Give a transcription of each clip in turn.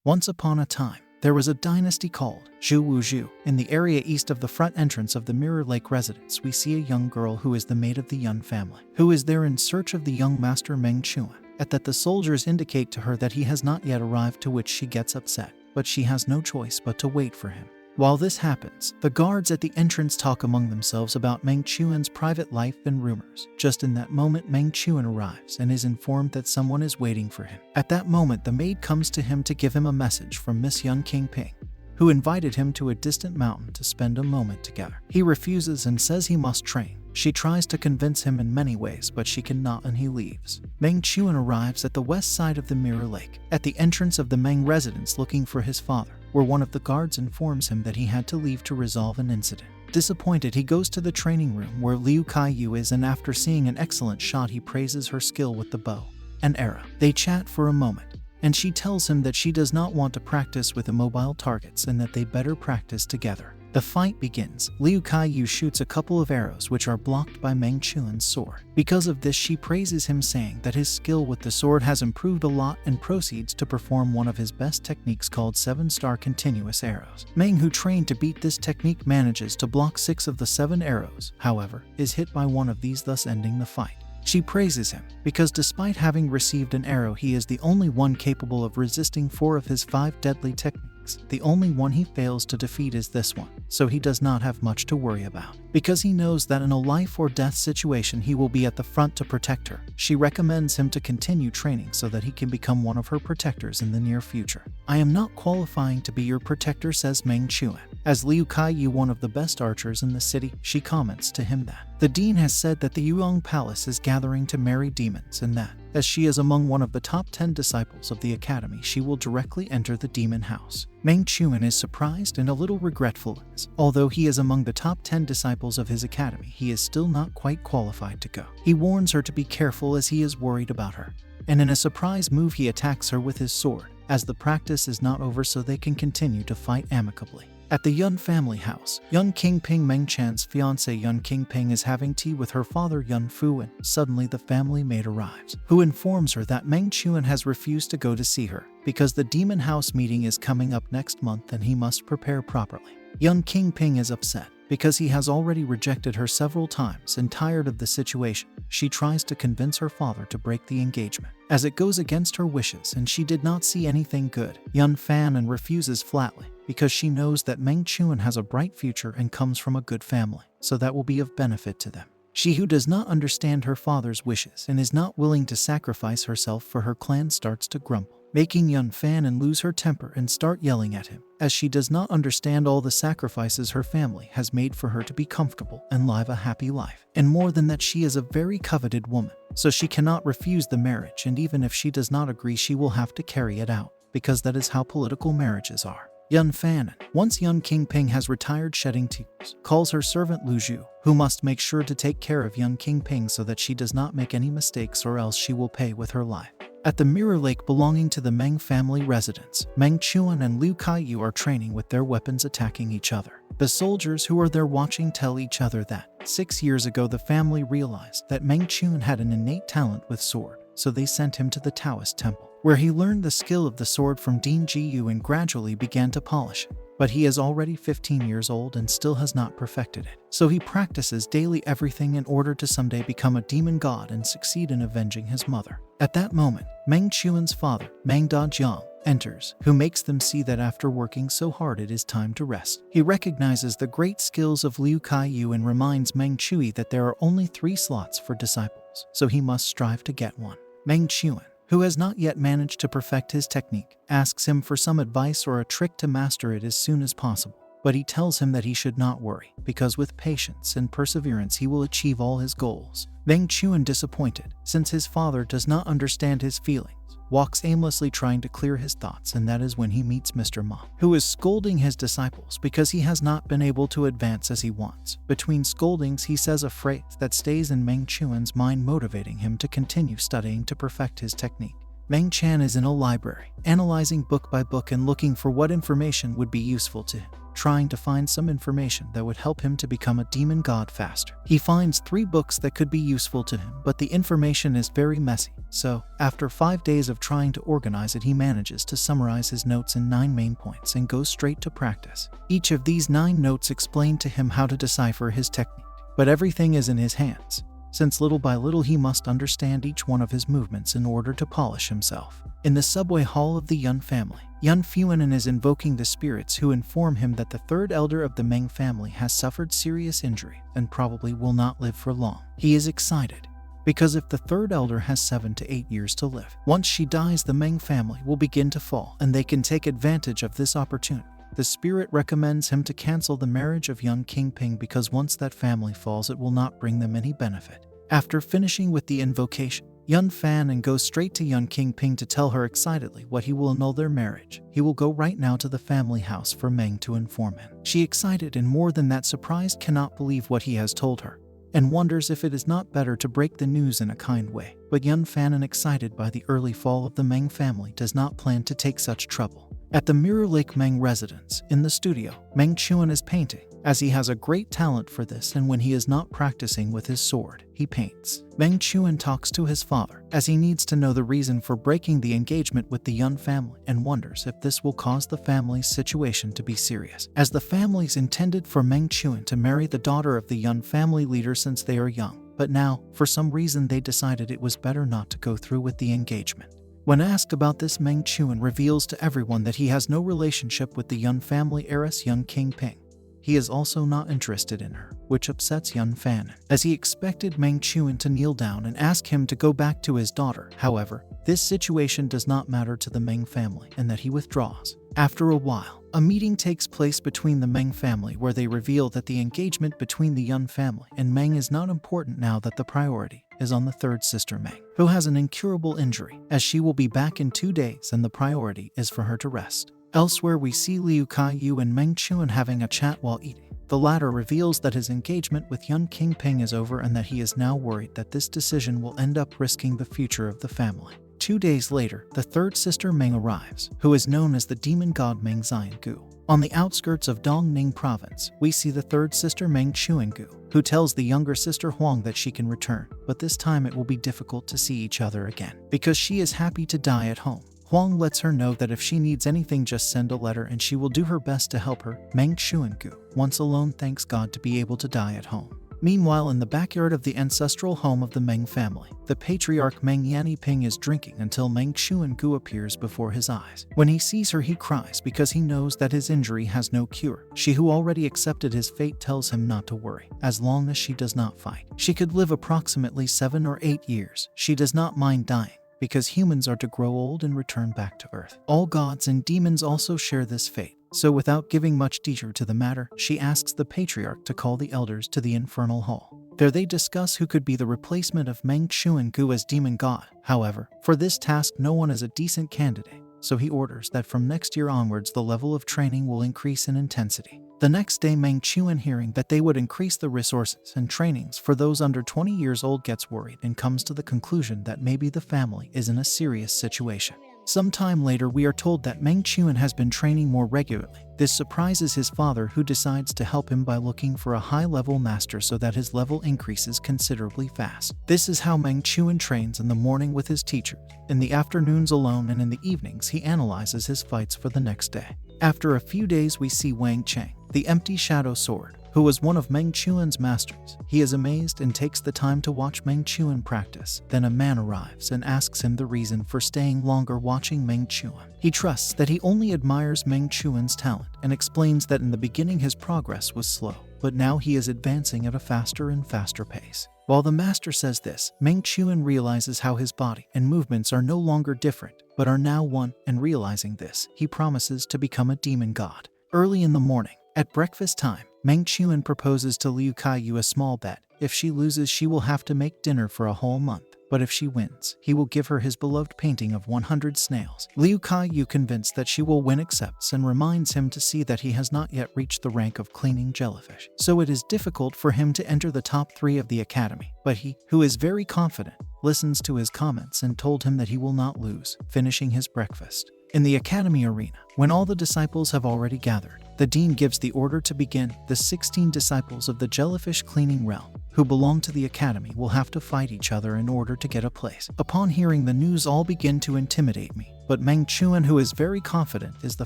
Once upon a time, there was a dynasty called Zhu Wuzhu. In the area east of the front entrance of the Mirror Lake residence, we see a young girl who is the maid of the Yun family, who is there in search of the young master Meng Chuan. At that, the soldiers indicate to her that he has not yet arrived, to which she gets upset, but she has no choice but to wait for him. While this happens, the guards at the entrance talk among themselves about Meng Chuan's private life and rumors. Just in that moment, Meng Chuan arrives and is informed that someone is waiting for him. At that moment, the maid comes to him to give him a message from Miss Yun Qingping, who invited him to a distant mountain to spend a moment together. He refuses and says he must train. She tries to convince him in many ways, but she cannot, and he leaves. Meng Chuan arrives at the west side of the Mirror Lake, at the entrance of the Meng residence, looking for his father, where one of the guards informs him that he had to leave to resolve an incident. Disappointed, he goes to the training room where Liu Kaiyu is, and after seeing an excellent shot, he praises her skill with the bow and arrow. They chat for a moment, and she tells him that she does not want to practice with immobile targets and that they better practice together. The fight begins. Liu Kaiyu shoots a couple of arrows which are blocked by Meng Chuan's sword. Because of this, she praises him, saying that his skill with the sword has improved a lot, and proceeds to perform one of his best techniques called 7-star continuous arrows. Meng, who trained to beat this technique, manages to block 6 of the 7 arrows, however, is hit by one of these, thus ending the fight. She praises him because despite having received an arrow, he is the only one capable of resisting 4 of his 5 deadly techniques. The only one he fails to defeat is this one, so he does not have much to worry about. Because he knows that in a life or death situation he will be at the front to protect her, she recommends him to continue training so that he can become one of her protectors in the near future. "I am not qualifying to be your protector," says Meng Chuan. As Liu Kaiyu, one of the best archers in the city, she comments to him that the dean has said that the Yuang Palace is gathering to marry demons, and that, as she is among one of the top 10 disciples of the academy, she will directly enter the demon house. Meng Chuan is surprised and a little regretful, as although he is among the top 10 disciples of his academy, he is still not quite qualified to go. He warns her to be careful as he is worried about her, and in a surprise move he attacks her with his sword, as the practice is not over so they can continue to fight amicably. At the Yun family house, Yun Qingping, Meng Chan's fiancée Yun Qingping, is having tea with her father Yun Fu, and suddenly the family maid arrives, who informs her that Meng Chuan has refused to go to see her because the demon house meeting is coming up next month and he must prepare properly. Yun Qingping is upset because he has already rejected her several times, and tired of the situation, she tries to convince her father to break the engagement, as it goes against her wishes and she did not see anything good. Yun Fan and refuses flatly, because she knows that Meng Chuan has a bright future and comes from a good family, so that will be of benefit to them. She, who does not understand her father's wishes and is not willing to sacrifice herself for her clan, starts to grumble, making Yun Fan and lose her temper and start yelling at him, as she does not understand all the sacrifices her family has made for her to be comfortable and live a happy life. And more than that, she is a very coveted woman, so she cannot refuse the marriage, and even if she does not agree, she will have to carry it out, because that is how political marriages are. Yun Fan, once Yun Qingping has retired shedding tears, calls her servant Lu Zhu, who must make sure to take care of Yun Qingping so that she does not make any mistakes, or else she will pay with her life. At the Mirror Lake belonging to the Meng family residence, Meng Chuan and Liu Kaiyu are training with their weapons, attacking each other. The soldiers who are there watching tell each other that 6 years ago the family realized that Meng Chuan had an innate talent with sword, so they sent him to the Taoist temple, where he learned the skill of the sword from Dean Jiyu and gradually began to polish it. But he is already 15 years old and still has not perfected it, so he practices daily everything in order to someday become a demon god and succeed in avenging his mother. At that moment, Meng Chuan's father, Meng Dajiang, enters, who makes them see that after working so hard it is time to rest. He recognizes the great skills of Liu Kaiyu and reminds Meng Chui that there are only 3 slots for disciples, so he must strive to get one. Meng Chuan, who has not yet managed to perfect his technique, asks him for some advice or a trick to master it as soon as possible. But he tells him that he should not worry, because with patience and perseverance he will achieve all his goals. Meng Chuan, disappointed, since his father does not understand his feelings, walks aimlessly trying to clear his thoughts, and that is when he meets Mr. Ma, who is scolding his disciples because he has not been able to advance as he wants. Between scoldings he says a phrase that stays in Meng Chuan's mind, motivating him to continue studying to perfect his technique. Meng Chan is in a library, analyzing book by book and looking for what information would be useful to him. trying to find some information that would help him to become a demon god faster. He finds 3 books that could be useful to him, but the information is very messy. So, after 5 days of trying to organize it, he manages to summarize his notes in 9 main points and goes straight to practice. Each of these 9 notes explain to him how to decipher his technique, but everything is in his hands, since little by little he must understand each one of his movements in order to polish himself. In the subway hall of the Yun family, Yun Fuanan is invoking the spirits who inform him that the 3rd elder of the Meng family has suffered serious injury and probably will not live for long. He is excited, because if the 3rd elder has 7 to 8 years to live, once she dies the Meng family will begin to fall and they can take advantage of this opportunity. The spirit recommends him to cancel the marriage of young King Ping because once that family falls it will not bring them any benefit. After finishing with the invocation, Yun Fan and goes straight to young King Ping to tell her excitedly what he will annul their marriage. He will go right now to the family house for Meng to inform him. She excited and more than that surprised cannot believe what he has told her, and wonders if it is not better to break the news in a kind way. But Yun Fan, excited by the early fall of the Meng family, does not plan to take such trouble. At the Mirror Lake Meng residence, in the studio, Meng Chuan is painting, as he has a great talent for this, and when he is not practicing with his sword, he paints. Meng Chuan talks to his father, as he needs to know the reason for breaking the engagement with the Yun family and wonders if this will cause the family's situation to be serious, as the families intended for Meng Chuan to marry the daughter of the Yun family leader since they are young, but now, for some reason they decided it was better not to go through with the engagement. When asked about this, Meng Chuan reveals to everyone that he has no relationship with the Yun family heiress young King Ping. He is also not interested in her, which upsets Yun Fan, as he expected Meng Chuan to kneel down and ask him to go back to his daughter. However, this situation does not matter to the Meng family and that he withdraws. After a while, a meeting takes place between the Meng family where they reveal that the engagement between the Yun family and Meng is not important now that the priority is on the 3rd sister Meng, who has an incurable injury, as she will be back in 2 days and the priority is for her to rest. Elsewhere we see Liu Kaiyu and Meng Chuan having a chat while eating. The latter reveals that his engagement with young King Ping is over and that he is now worried that this decision will end up risking the future of the family. 2 days later, the 3rd sister Meng arrives, who is known as the demon god Meng Xiangu. On the outskirts of Dongning province, we see the 3rd sister Meng Chuangu, who tells the younger sister Huang that she can return, but this time it will be difficult to see each other again, because she is happy to die at home. Huang lets her know that if she needs anything just send a letter and she will do her best to help her. Meng Chuangu, once alone, thanks God to be able to die at home. Meanwhile, in the backyard of the ancestral home of the Meng family, the patriarch Meng Yanping is drinking until Meng Chuangu appears before his eyes. When he sees her, he cries because he knows that his injury has no cure. She, who already accepted his fate, tells him not to worry, as long as she does not fight. She could live approximately 7 or 8 years. She does not mind dying, because humans are to grow old and return back to Earth. All gods and demons also share this fate. So without giving much detail to the matter, she asks the patriarch to call the elders to the infernal hall. There they discuss who could be the replacement of Meng Chuangu as demon god. However, for this task no one is a decent candidate, so he orders that from next year onwards the level of training will increase in intensity. The next day, Meng Chuan, hearing that they would increase the resources and trainings for those under 20 years old, gets worried and comes to the conclusion that maybe the family is in a serious situation. Sometime later, we are told that Meng Chuan has been training more regularly. This surprises his father, who decides to help him by looking for a high-level master so that his level increases considerably fast. This is how Meng Chuan trains in the morning with his teachers, in the afternoons alone, and in the evenings he analyzes his fights for the next day. After a few days, we see Wang Cheng, the empty shadow sword, who was one of Meng Chuan's masters. He is amazed and takes the time to watch Meng Chuan practice. Then a man arrives and asks him the reason for staying longer watching Meng Chuan. He trusts that he only admires Meng Chuan's talent and explains that in the beginning his progress was slow, but now he is advancing at a faster and faster pace. While the master says this, Meng Chuan realizes how his body and movements are no longer different, but are now one, and realizing this, he promises to become a demon god. Early in the morning, at breakfast time, Meng Chuan proposes to Liu Kaiyu a small bet. If she loses, she will have to make dinner for a whole month. But if she wins, he will give her his beloved painting of 100 snails. Liu Kaiyu, convinced that she will win, accepts and reminds him to see that he has not yet reached the rank of cleaning jellyfish, so it is difficult for him to enter the top 3 of the academy. But he, who is very confident, listens to his comments and told him that he will not lose, finishing his breakfast. In the academy arena, when all the disciples have already gathered, the dean gives the order to begin. The 16 disciples of the jellyfish cleaning realm, who belong to the academy, will have to fight each other in order to get a place. Upon hearing the news, all begin to intimidate me, but Meng Chuan, who is very confident, is the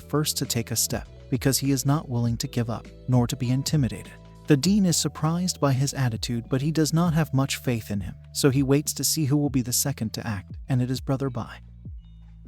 first to take a step, because he is not willing to give up, nor to be intimidated. The dean is surprised by his attitude, but he does not have much faith in him, so he waits to see who will be the second to act, and it is Brother Bai,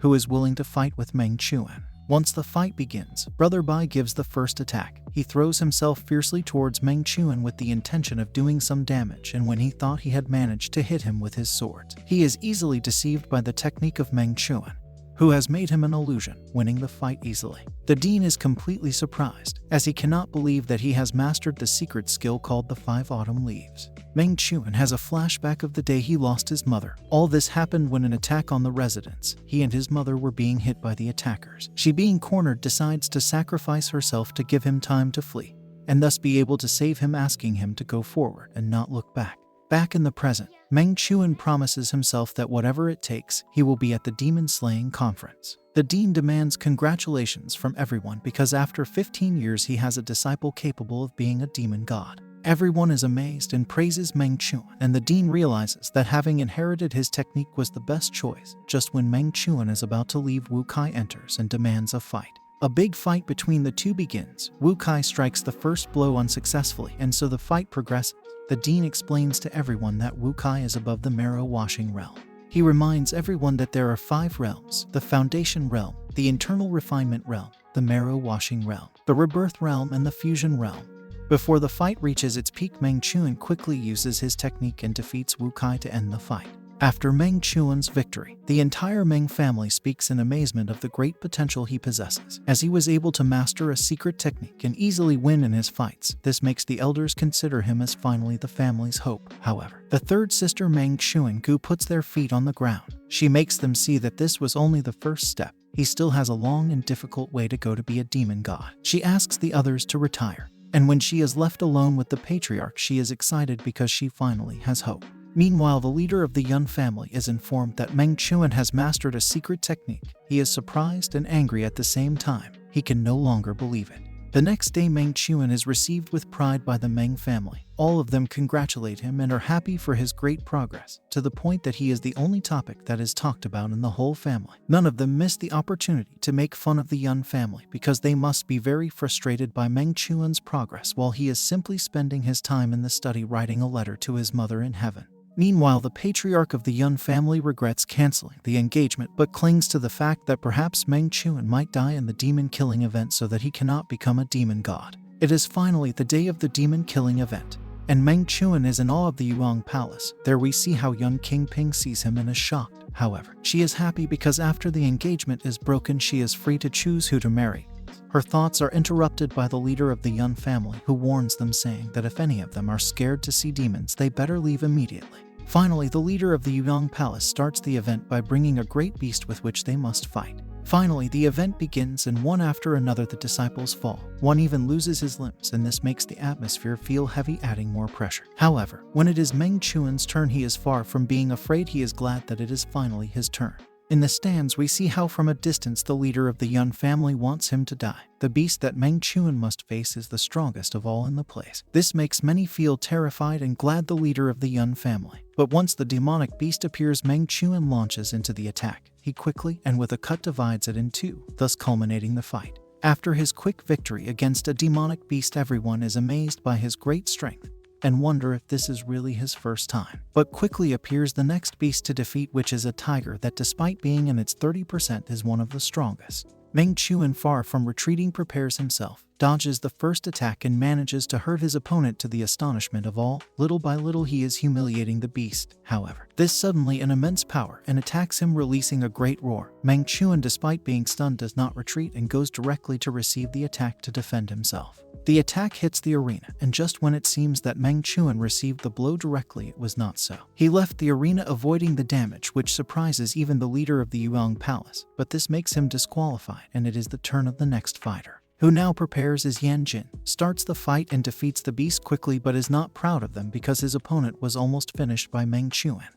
who is willing to fight with Meng Chuan. Once the fight begins, Brother Bai gives the first attack. He throws himself fiercely towards Meng Chuan with the intention of doing some damage, and when he thought he had managed to hit him with his sword, he is easily deceived by the technique of Meng Chuan, who has made him an illusion, winning the fight easily. The dean is completely surprised, as he cannot believe that he has mastered the secret skill called the 5 autumn leaves. Meng Chuan has a flashback of the day he lost his mother. All this happened when an attack on the residence. He and his mother were being hit by the attackers. She, being cornered, decides to sacrifice herself to give him time to flee, and thus be able to save him, asking him to go forward and not look back. Back in the present, Meng Chuan promises himself that whatever it takes, he will be at the demon slaying conference. The dean demands congratulations from everyone because after 15 years he has a disciple capable of being a demon god. Everyone is amazed and praises Meng Chuan, and the dean realizes that having inherited his technique was the best choice. Just when Meng Chuan is about to leave, Wu Kai enters and demands a fight. A big fight between the two begins. Wu Kai strikes the first blow unsuccessfully, and so the fight progresses. The dean explains to everyone that Wu Kai is above the marrow washing realm. He reminds everyone that there are 5 realms: the foundation realm, the internal refinement realm, the marrow washing realm, the rebirth realm, and the fusion realm. Before the fight reaches its peak, Meng Chuan quickly uses his technique and defeats Wu Kai to end the fight. After Meng Chuan's victory, the entire Meng family speaks in amazement of the great potential he possesses, as he was able to master a secret technique and easily win in his fights. This makes the elders consider him as finally the family's hope. However, the third sister, Meng Chuan, puts their feet on the ground. She makes them see that this was only the first step. He still has a long and difficult way to go to be a demon god. She asks the others to retire, and when she is left alone with the patriarch, she is excited because she finally has hope. Meanwhile, the leader of the Yun family is informed that Meng Chuan has mastered a secret technique. He is surprised and angry at the same time. He can no longer believe it. The next day, Meng Chuan is received with pride by the Meng family. All of them congratulate him and are happy for his great progress, to the point that he is the only topic that is talked about in the whole family. None of them miss the opportunity to make fun of the Yun family because they must be very frustrated by Meng Chuan's progress while he is simply spending his time in the study writing a letter to his mother in heaven. Meanwhile, the patriarch of the Yun family regrets canceling the engagement but clings to the fact that perhaps Meng Chuan might die in the demon killing event so that he cannot become a demon god. It is finally the day of the demon killing event, and Meng Chuan is in awe of the Yuang Palace. There we see how Yun King Ping sees him and is shocked. However, she is happy because after the engagement is broken, she is free to choose who to marry. Her thoughts are interrupted by the leader of the Yun family, who warns them, saying that if any of them are scared to see demons, they better leave immediately. Finally, the leader of the Yuang Palace starts the event by bringing a great beast with which they must fight. Finally, the event begins, and one after another the disciples fall. One even loses his limbs, and this makes the atmosphere feel heavy, adding more pressure. However, when it is Meng Chuan's turn, he is far from being afraid. He is glad that it is finally his turn. In the stands, we see how from a distance the leader of the Yun family wants him to die. The beast that Meng Chuan must face is the strongest of all in the place. This makes many feel terrified and glad the leader of the Yun family. But once the demonic beast appears, Meng Chuan launches into the attack. He quickly and with a cut divides it in two, thus culminating the fight. After his quick victory against a demonic beast, everyone is amazed by his great strength and wonder if this is really his first time. But quickly appears the next beast to defeat, which is a tiger that, despite being in its 30%, is one of the strongest. Meng Chuan, far from retreating, prepares himself, dodges the first attack, and manages to hurt his opponent to the astonishment of all. Little by little he is humiliating the beast. However, this suddenly an immense power and attacks him, releasing a great roar. Meng Chuan, despite being stunned, does not retreat and goes directly to receive the attack to defend himself. The attack hits the arena, and just when it seems that Meng Chuan received the blow directly, it was not so. He left the arena avoiding the damage, which surprises even the leader of the Yuang Palace, but this makes him disqualified, and it is the turn of the next fighter, who now prepares as Yan Jin, starts the fight and defeats the beast quickly, but is not proud of them because his opponent was almost finished by Meng Chuan,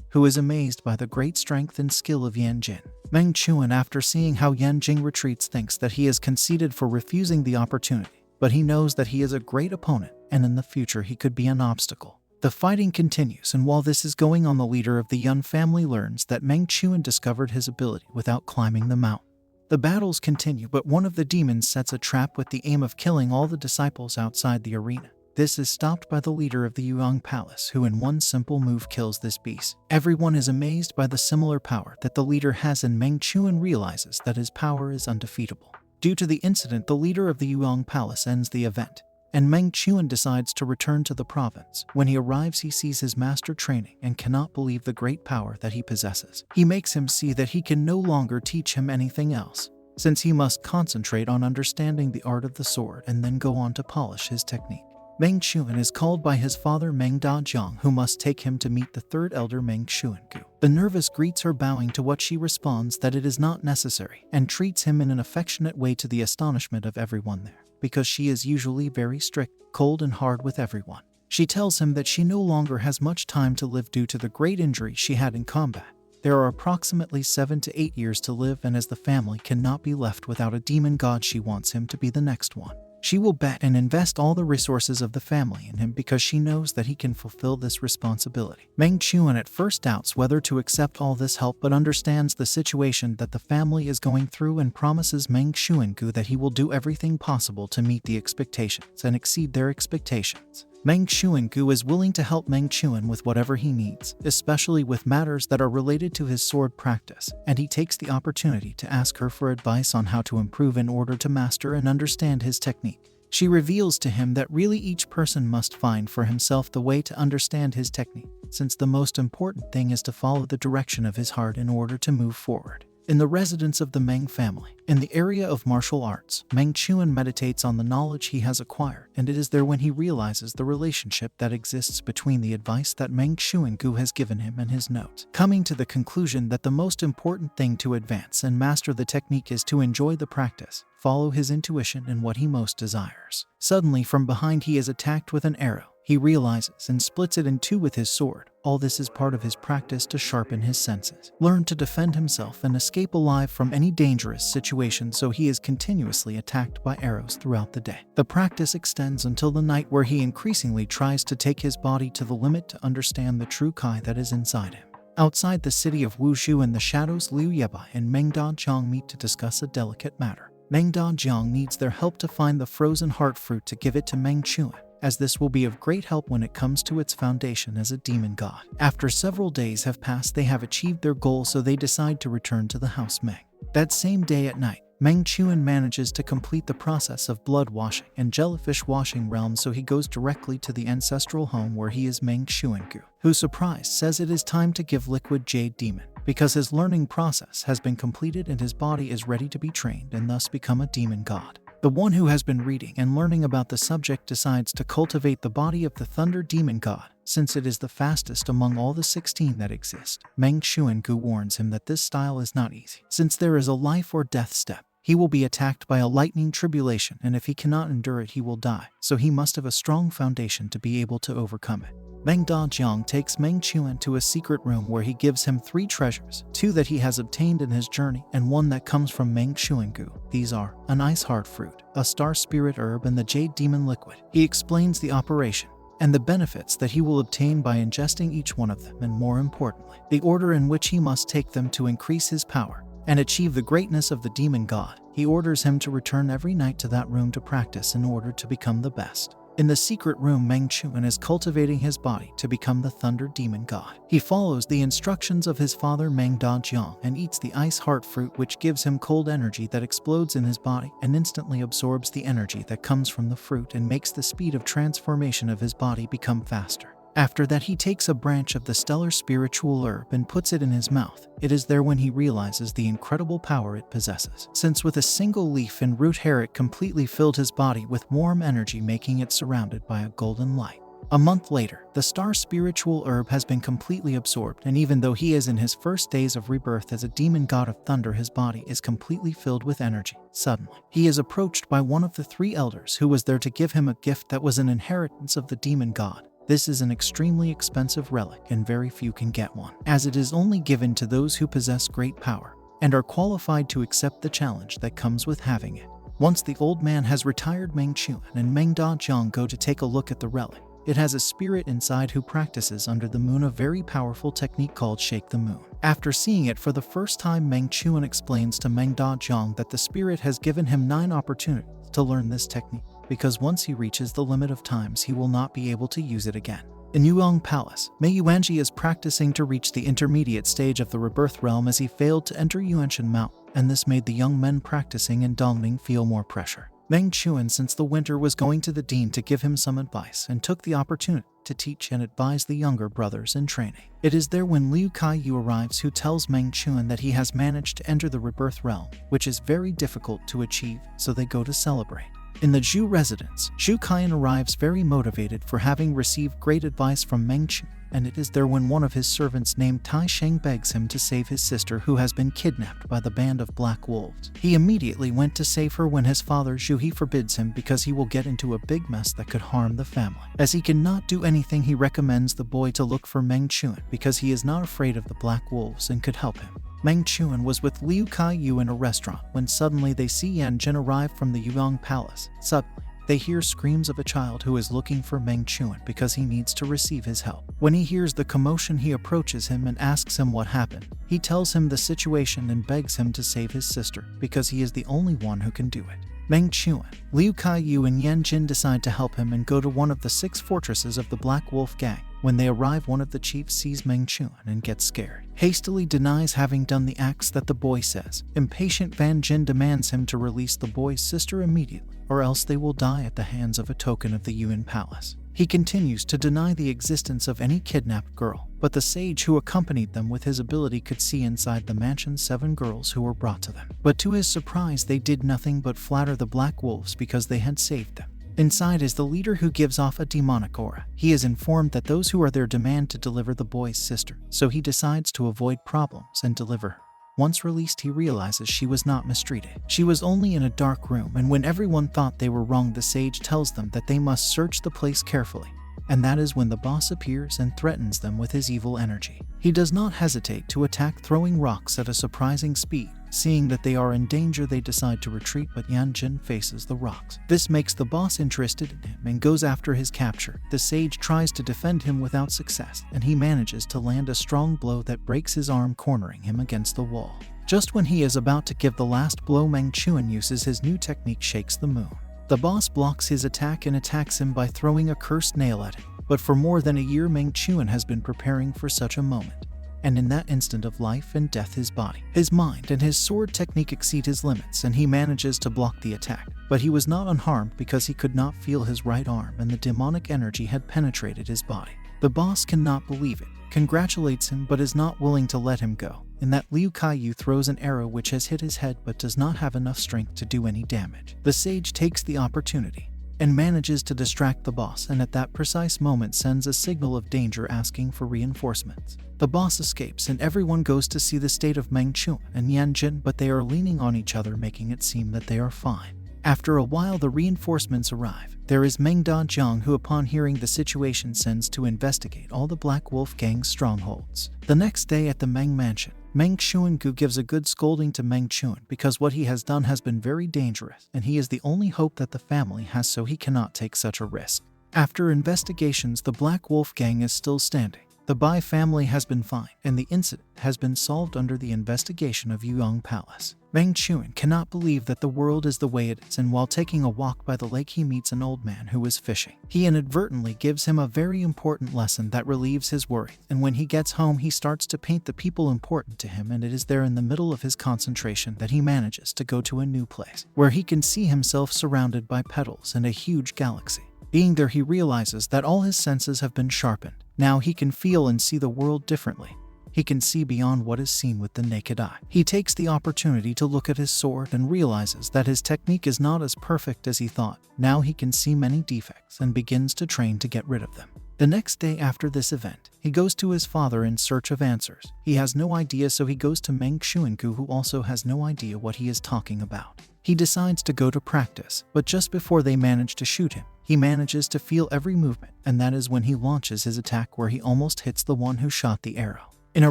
who is amazed by the great strength and skill of Yan Jin. Meng Chuan, after seeing how Yan Jing retreats, thinks that he is conceited for refusing the opportunity, but he knows that he is a great opponent and in the future he could be an obstacle. The fighting continues, and while this is going on, the leader of the Yun family learns that Meng Chuan discovered his ability without climbing the mountain. The battles continue, but one of the demons sets a trap with the aim of killing all the disciples outside the arena. This is stopped by the leader of the Yuang Palace, who in one simple move kills this beast. Everyone is amazed by the similar power that the leader has, and Meng Chuan realizes that his power is undefeatable. Due to the incident, the leader of the Yuang Palace ends the event, and Meng Chuan decides to return to the province. When he arrives, he sees his master training and cannot believe the great power that he possesses. He makes him see that he can no longer teach him anything else, since he must concentrate on understanding the art of the sword and then go on to polish his technique. Meng Chuan is called by his father Meng Dajiang, who must take him to meet the third elder Meng Chuangu. The nervous greets her, bowing to what she responds that it is not necessary, and treats him in an affectionate way, to the astonishment of everyone there, because she is usually very strict, cold and hard with everyone. She tells him that she no longer has much time to live due to the great injury she had in combat. There are approximately 7 to 8 years to live, and as the family cannot be left without a demon god, she wants him to be the next one. She will bet and invest all the resources of the family in him because she knows that he can fulfill this responsibility. Meng Chuan at first doubts whether to accept all this help, but understands the situation that the family is going through and promises Meng Chuangu that he will do everything possible to meet the expectations and exceed their expectations. Meng Chuangu is willing to help Meng Chuan with whatever he needs, especially with matters that are related to his sword practice, and he takes the opportunity to ask her for advice on how to improve in order to master and understand his technique. She reveals to him that really each person must find for himself the way to understand his technique, since the most important thing is to follow the direction of his heart in order to move forward. In the residence of the Meng family, in the area of martial arts, Meng Chuan meditates on the knowledge he has acquired, and it is there when he realizes the relationship that exists between the advice that Meng Chuangu has given him and his notes, coming to the conclusion that the most important thing to advance and master the technique is to enjoy the practice, follow his intuition and what he most desires. Suddenly, from behind, he is attacked with an arrow. He realizes and splits it in two with his sword. All this is part of his practice to sharpen his senses, learn to defend himself and escape alive from any dangerous situation, so he is continuously attacked by arrows throughout the day. The practice extends until the night, where he increasingly tries to take his body to the limit to understand the true Kai that is inside him. Outside the city of Wushu in the shadows, Liu Yebai and Meng Dajiang meet to discuss a delicate matter. Meng Dajiang needs their help to find the frozen heart fruit to give it to Meng Chuan, as this will be of great help when it comes to its foundation as a demon god. After several days have passed, they have achieved their goal, so they decide to return to the house Meng. That same day at night, Meng Chuan manages to complete the process of blood washing and jellyfish washing realm, so he goes directly to the ancestral home where he is Meng Chuangu, who, surprised, says it is time to give liquid jade demon, because his learning process has been completed and his body is ready to be trained and thus become a demon god. The one who has been reading and learning about the subject decides to cultivate the body of the Thunder Demon God, since it is the fastest among all the 16 that exist. Meng Chuangu warns him that this style is not easy, since there is a life or death step. He will be attacked by a lightning tribulation, and if he cannot endure it, he will die, so he must have a strong foundation to be able to overcome it. Meng Dajiang takes Meng Chuan to a secret room where he gives him 3 treasures, 2 that he has obtained in his journey and 1 that comes from Meng Chuangu. These are an ice heart fruit, a star spirit herb, and the jade demon liquid. He explains the operation and the benefits that he will obtain by ingesting each one of them, and more importantly, the order in which he must take them to increase his power and achieve the greatness of the demon god. He orders him to return every night to that room to practice in order to become the best. In the secret room, Meng Chuan is cultivating his body to become the Thunder Demon God. He follows the instructions of his father Meng Dajiang and eats the ice heart fruit, which gives him cold energy that explodes in his body and instantly absorbs the energy that comes from the fruit and makes the speed of transformation of his body become faster. After that, he takes a branch of the stellar spiritual herb and puts it in his mouth. It is there when he realizes the incredible power it possesses, since with a single leaf and root hair it completely filled his body with warm energy, making it surrounded by a golden light. A month later, the star spiritual herb has been completely absorbed, and even though he is in his first days of rebirth as a demon god of thunder, his body is completely filled with energy. Suddenly, he is approached by one of the 3 elders who was there to give him a gift that was an inheritance of the demon god. This is an extremely expensive relic, and very few can get one, as it is only given to those who possess great power. and are qualified to accept the challenge that comes with having it. Once the old man has retired, Meng Chuan and Meng Dajiang go to take a look at the relic. It has a spirit inside who practices under the moon a very powerful technique called Shake the Moon. After seeing it for the first time, Meng Chuan explains to Meng Dajiang that the spirit has given him 9 opportunities to learn this technique, because once he reaches the limit of times, he will not be able to use it again. In Yuang Palace, Mei Yuanji is practicing to reach the intermediate stage of the rebirth realm as he failed to enter Yuanshan Mountain, and this made the young men practicing in Dongning feel more pressure. Meng Chuan sensed the winter was going to the dean to give him some advice and took the opportunity to teach and advise the younger brothers in training. It is there when Liu Kaiyu arrives who tells Meng Chuan that he has managed to enter the rebirth realm, which is very difficult to achieve, so they go to celebrate. In the Zhu residence, Zhu Kaiyan arrives very motivated for having received great advice from Meng Chuan, and it is there when one of his servants named Tai Sheng begs him to save his sister who has been kidnapped by the band of black wolves. He immediately went to save her when his father Zhu He forbids him because he will get into a big mess that could harm the family. As he cannot do anything, he recommends the boy to look for Meng Chuan because he is not afraid of the black wolves and could help him. Meng Chuan was with Liu Kaiyu in a restaurant when suddenly they see Yan Jin arrive from the Yuang Palace. Suddenly, they hear screams of a child who is looking for Meng Chuan because he needs to receive his help. When he hears the commotion, he approaches him and asks him what happened. He tells him the situation and begs him to save his sister because he is the only one who can do it. Meng Chuan, Liu Kaiyu and Yan Jin decide to help him and go to one of the 6 fortresses of the Black Wolf Gang. When they arrive, one of the chiefs sees Meng Chuan and gets scared. Hastily denies having done the acts that the boy says. Impatient, Van Jin demands him to release the boy's sister immediately, or else they will die at the hands of a token of the Yuan Palace. He continues to deny the existence of any kidnapped girl, but the sage who accompanied them with his ability could see inside the mansion 7 girls who were brought to them. But to his surprise, they did nothing but flatter the black wolves because they had saved them. Inside is the leader who gives off a demonic aura. He is informed that those who are there demand to deliver the boy's sister, so he decides to avoid problems and deliver her. Once released, he realizes she was not mistreated. She was only in a dark room, and when everyone thought they were wrong, the sage tells them that they must search the place carefully. And that is when the boss appears and threatens them with his evil energy. He does not hesitate to attack, throwing rocks at a surprising speed. Seeing that they are in danger, they decide to retreat, but Yan Jin faces the rocks. This makes the boss interested in him and goes after his capture. The sage tries to defend him without success, and he manages to land a strong blow that breaks his arm, cornering him against the wall. Just when he is about to give the last blow, Meng Chuan uses his new technique, Shakes the Moon. The boss blocks his attack and attacks him by throwing a cursed nail at him. But for more than a year, Meng Chuan has been preparing for such a moment. And in that instant of life and death, his body, his mind, and his sword technique exceed his limits, and he manages to block the attack. But he was not unharmed because he could not feel his right arm, and the demonic energy had penetrated his body. The boss cannot believe it, congratulates him, but is not willing to let him go. In that, Liu Kaiyu throws an arrow which has hit his head but does not have enough strength to do any damage. The sage takes the opportunity and manages to distract the boss, and at that precise moment sends a signal of danger, asking for reinforcements. The boss escapes and everyone goes to see the state of Meng Chuan and Yan Jin, but they are leaning on each other, making it seem that they are fine. After a while, the reinforcements arrive. There is Meng Dajiang, who upon hearing the situation sends to investigate all the Black Wolf Gang's strongholds. The next day at the Meng Mansion, Meng Chuangu gives a good scolding to Meng Chuan because what he has done has been very dangerous, and he is the only hope that the family has, so he cannot take such a risk. After investigations, the Black Wolf Gang is still standing. The Bai family has been fined, and the incident has been solved under the investigation of Yuang Palace. Meng Chuan cannot believe that the world is the way it is, and while taking a walk by the lake, he meets an old man who is fishing. He inadvertently gives him a very important lesson that relieves his worry, and when he gets home, he starts to paint the people important to him, and it is there in the middle of his concentration that he manages to go to a new place, where he can see himself surrounded by petals and a huge galaxy. Being there, he realizes that all his senses have been sharpened. Now he can feel and see the world differently. He can see beyond what is seen with the naked eye. He takes the opportunity to look at his sword and realizes that his technique is not as perfect as he thought. Now he can see many defects and begins to train to get rid of them. The next day after this event, he goes to his father in search of answers. He has no idea, so he goes to Meng Chuangu, who also has no idea what he is talking about. He decides to go to practice, but just before they manage to shoot him, he manages to feel every movement, and that is when he launches his attack, where he almost hits the one who shot the arrow. In a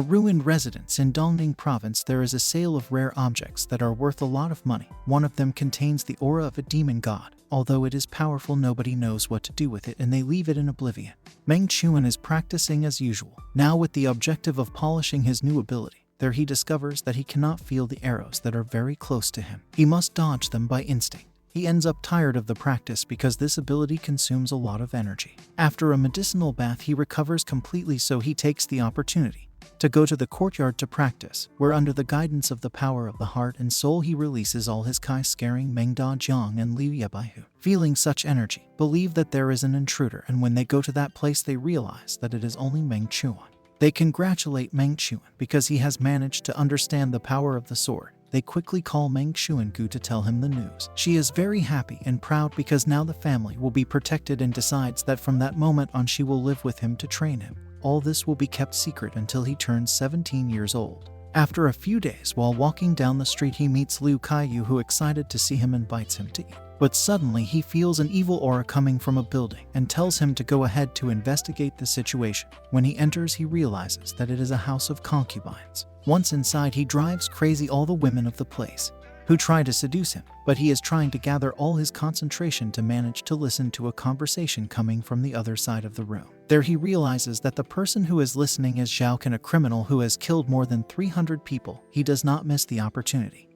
ruined residence in Dongning province, there is a sale of rare objects that are worth a lot of money. One of them contains the aura of a demon god. Although it is powerful, nobody knows what to do with it and they leave it in oblivion. Meng Chuan is practicing as usual, now with the objective of polishing his new ability. There he discovers that he cannot feel the arrows that are very close to him. He must dodge them by instinct. He ends up tired of the practice because this ability consumes a lot of energy. After a medicinal bath, he recovers completely, so he takes the opportunity to go to the courtyard to practice, where under the guidance of the power of the heart and soul he releases all his kai, scaring Meng Da Jiang and Liu Yebaihu. Feeling such energy, believe that there is an intruder, and when they go to that place they realize that it is only Meng Chuan. They congratulate Meng Chuan because he has managed to understand the power of the sword. They quickly call Meng Chuan-gu to tell him the news. She is very happy and proud because now the family will be protected, and decides that from that moment on she will live with him to train him. All this will be kept secret until he turns 17 years old. After a few days, while walking down the street, he meets Liu Kaiyu, who, excited to see him, invites him to eat. But suddenly he feels an evil aura coming from a building and tells him to go ahead to investigate the situation. When he enters, he realizes that it is a house of concubines. Once inside, he drives crazy all the women of the place who try to seduce him, but he is trying to gather all his concentration to manage to listen to a conversation coming from the other side of the room. There he realizes that the person who is listening is Zhao Kan, a criminal who has killed more than 300 people. He does not miss the opportunity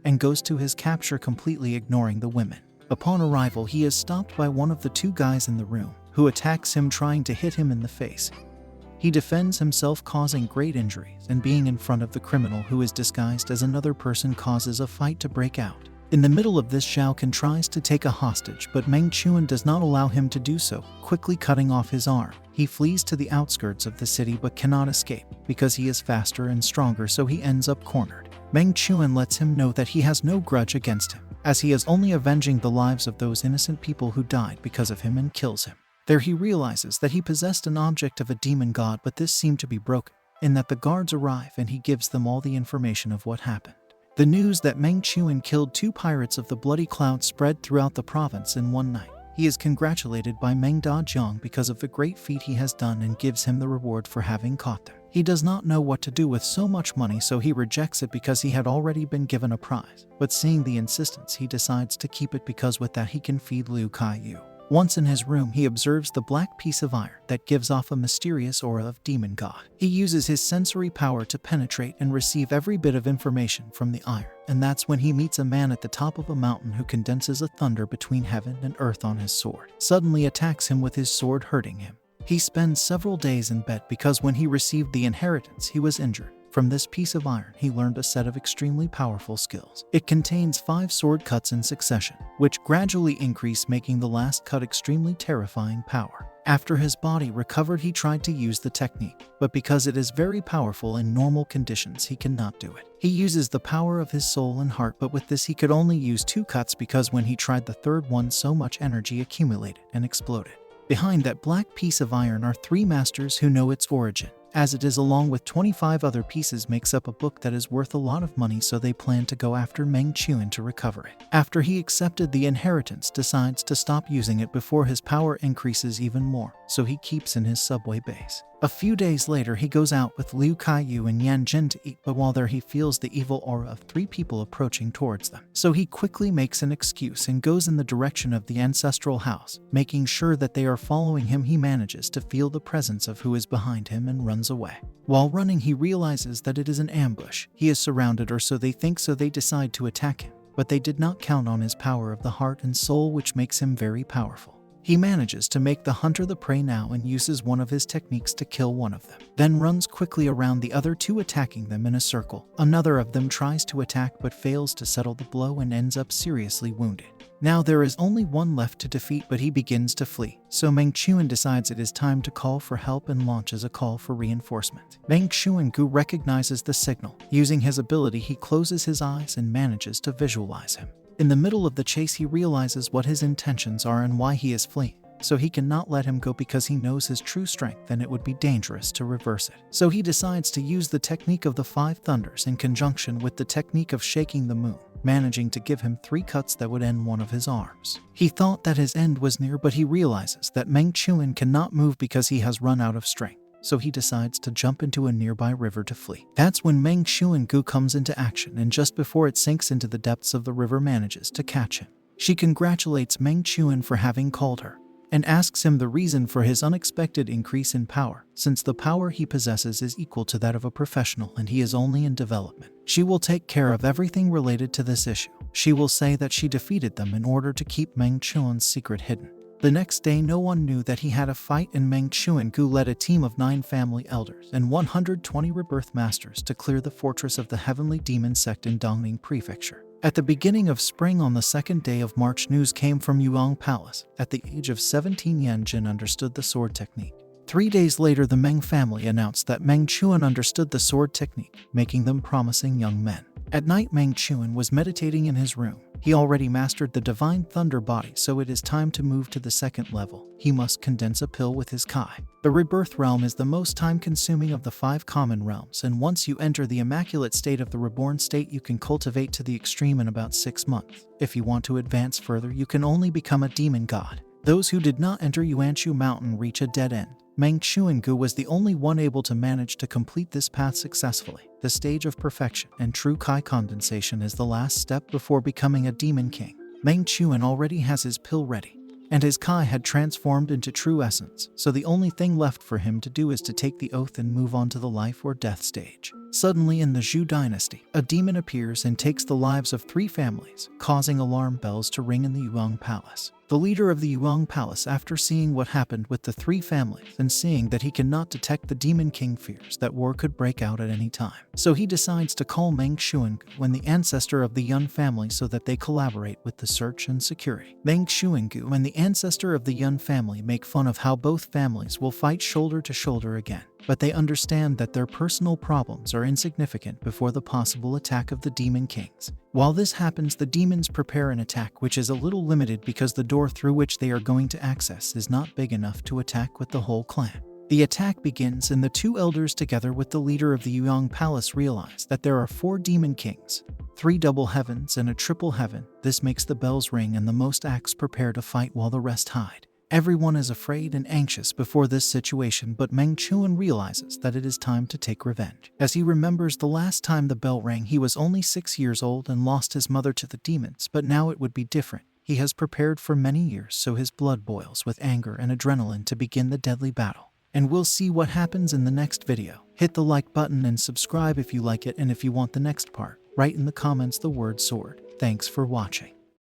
and goes to his capture, completely ignoring the women. Upon arrival, he is stopped by one of the two guys in the room, who attacks him, trying to hit him in the face. He defends himself, causing great injuries, and being in front of the criminal, who is disguised as another person, causes a fight to break out. In the middle of this, Zhao Kan tries to take a hostage, but Meng Chuan does not allow him to do so, quickly cutting off his arm. He flees to the outskirts of the city but cannot escape because he is faster and stronger, so he ends up cornered. Meng Chuan lets him know that he has no grudge against him, as he is only avenging the lives of those innocent people who died because of him, and kills him. There he realizes that he possessed an object of a demon god, but this seemed to be broken, in that the guards arrive and he gives them all the information of what happened. The news that Meng Chuan killed 2 pirates of the Bloody Cloud spread throughout the province in one night. He is congratulated by Meng Da Jiang because of the great feat he has done and gives him the reward for having caught them. He does not know what to do with so much money, so he rejects it because he had already been given a prize. But seeing the insistence, he decides to keep it because with that he can feed Liu Kaiyu. Once in his room, he observes the black piece of iron that gives off a mysterious aura of demon god. He uses his sensory power to penetrate and receive every bit of information from the iron, and that's when he meets a man at the top of a mountain who condenses a thunder between heaven and earth on his sword. Suddenly attacks him with his sword, hurting him. He spends several days in bed because when he received the inheritance he was injured. From this piece of iron he learned a set of extremely powerful skills. It contains 5 sword cuts in succession, which gradually increase, making the last cut extremely terrifying power. After his body recovered, he tried to use the technique, but because it is very powerful in normal conditions he cannot do it. He uses the power of his soul and heart, but with this he could only use 2 cuts because when he tried the third one, so much energy accumulated and exploded. Behind that black piece of iron are 3 masters who know its origin, as it is, along with 25 other pieces, makes up a book that is worth a lot of money, so they plan to go after Meng Chuan to recover it. After he accepted the inheritance, decides to stop using it before his power increases even more, so he keeps in his subway base. A few days later he goes out with Liu Kaiyu and Yan Jin to eat, but while there he feels the evil aura of 3 people approaching towards them. So he quickly makes an excuse and goes in the direction of the ancestral house. Making sure that they are following him, he manages to feel the presence of who is behind him and runs away. While running he realizes that it is an ambush. He is surrounded, or so they think, so they decide to attack him. But they did not count on his power of the heart and soul, which makes him very powerful. He manages to make the hunter the prey now and uses one of his techniques to kill one of them, then runs quickly around the other 2, attacking them in a circle. Another of them tries to attack but fails to settle the blow and ends up seriously wounded. Now there is only one left to defeat, but he begins to flee, so Meng Chuan decides it is time to call for help and launches a call for reinforcement. Meng Chuan-gu recognizes the signal. Using his ability he closes his eyes and manages to visualize him. In the middle of the chase he realizes what his intentions are and why he is fleeing, so he cannot let him go because he knows his true strength and it would be dangerous to reverse it. So he decides to use the technique of the 5 thunders in conjunction with the technique of shaking the moon, managing to give him 3 cuts that would end one of his arms. He thought that his end was near, but he realizes that Meng Chuan cannot move because he has run out of strength. so he decides to jump into a nearby river to flee. That's when Meng Chuan comes into action, and just before it sinks into the depths of the river manages to catch him. She congratulates Meng Chuan for having called her, and asks him the reason for his unexpected increase in power, since the power he possesses is equal to that of a professional and he is only in development. She will take care of everything related to this issue. She will say that she defeated them in order to keep Meng Chuan's secret hidden. The next day, no one knew that he had a fight, and Meng Chuan led a team of 9 family elders and 120 rebirth masters to clear the fortress of the heavenly demon sect in Dongning Prefecture. At the beginning of spring, on the second day of March, news came from Yuang Palace. At the age of 17, Yan Jin understood the sword technique. 3 days later, the Meng family announced that Meng Chuan understood the sword technique, making them promising young men. At night, Meng Chuan was meditating in his room. He already mastered the divine thunder body, so it is time to move to the second level. He must condense a pill with his Kai. The rebirth realm is the most time-consuming of the 5 common realms, and once you enter the immaculate state of the reborn state, you can cultivate to the extreme in about 6 months. If you want to advance further, you can only become a demon god. Those who did not enter Yuanshu Mountain reach a dead end. Meng Chuan was the only one able to manage to complete this path successfully. The stage of perfection and true Kai condensation is the last step before becoming a demon king. Meng Chuan already has his pill ready, and his Kai had transformed into true essence, so the only thing left for him to do is to take the oath and move on to the life or death stage. Suddenly, in the Zhou dynasty, a demon appears and takes the lives of 3 families, causing alarm bells to ring in the Yuang Palace. The leader of the Yuang Palace, after seeing what happened with the 3 families and seeing that he cannot detect the Demon King, fears that war could break out at any time. So he decides to call Meng Chuan, the ancestor of the Yun family, so that they collaborate with the search and security. Meng Chuan and the ancestor of the Yun family make fun of how both families will fight shoulder to shoulder again, but they understand that their personal problems are insignificant before the possible attack of the Demon Kings. While this happens, the demons prepare an attack which is a little limited because the door through which they are going to access is not big enough to attack with the whole clan. The attack begins, and the 2 elders together with the leader of the Yuang Palace realize that there are 4 Demon Kings, 3 double heavens and a triple heaven. This makes the bells ring and the most acts prepare to fight while the rest hide. Everyone is afraid and anxious before this situation, but Meng Chuan realizes that it is time to take revenge. As he remembers the last time the bell rang, he was only 6 years old and lost his mother to the demons, but now it would be different. He has prepared for many years, so his blood boils with anger and adrenaline to begin the deadly battle. And we'll see what happens in the next video. Hit the like button and subscribe if you like it, and if you want the next part, write in the comments the word sword. Thanks for watching.